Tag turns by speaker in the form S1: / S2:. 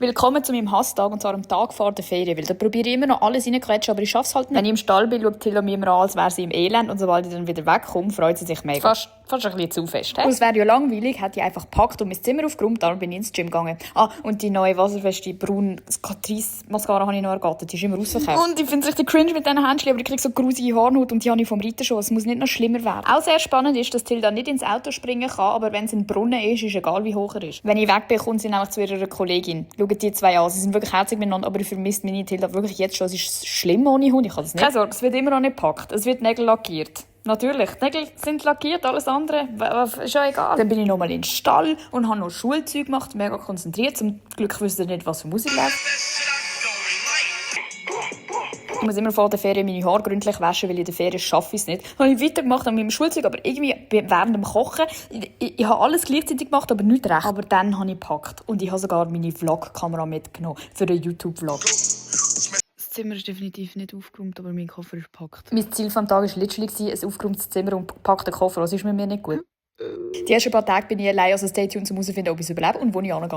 S1: Willkommen zu meinem Hasstag, und zwar am Tag vor der Ferien. Weil da probiere ich immer noch alles reinquetschen, aber ich schaffe es halt nicht. Wenn ich im Stall bin, schaut Tilla mir immer an, als wäre sie im Elend. Und sobald ich dann wieder wegkomme, freut sie sich mega. Fast ein bisschen zu fest. Und es wäre ja langweilig, hätte ich einfach gepackt und mein Zimmer aufgeräumt, darum bin ich ins Gym gegangen. Und die neue wasserfeste braune Catrice Mascara habe ich noch ergattert. Die ist immer rausgekommen. Und ich finde es richtig cringe mit diesen Händchen, aber ich kriege so grusige Haarnut und die habe ich vom Reiten schon. Es muss nicht noch schlimmer werden. Auch sehr spannend ist, dass Tilda nicht ins Auto springen kann, aber wenn es ein Brunnen ist egal wie hoch er ist. Wenn ich weg bin, kommt sie nämlich zu ihrer Kollegin. Schaut die zwei an. Sie sind wirklich herzig miteinander, aber ich vermisse meine Tilda wirklich jetzt schon. Es ist schlimm ohne Hund. Ich kann das nicht. Keine Sorge, es wird immer noch nicht gepackt. Es wird Nägel lackiert. Natürlich, die Nägel sind lackiert, alles andere ist ja egal. Dann bin ich nochmal in den Stall und habe noch Schulzeug gemacht, mega konzentriert. Zum Glück wusste ich nicht, was für Musik läuft. Ich muss immer vor der Ferien meine Haare gründlich waschen, weil in der Ferien schaffe ich es nicht. Das habe ich weitergemacht an meinem Schulzeug, aber irgendwie während dem Kochen, ich habe alles gleichzeitig gemacht, aber nicht recht. Aber dann habe ich gepackt und ich habe sogar meine Vlog-Kamera mitgenommen für den YouTube-Vlog. Das Zimmer ist definitiv nicht aufgeräumt, aber mein Koffer ist gepackt. Mein Ziel des Tages war literally ein aufgeräumtes Zimmer und gepackter Koffer. Das ist mit mir nicht gut. Die ersten paar Tage bin ich allein, also stay tuned, um herauszufinden, ob ich es überlebe und wo ich hingehe.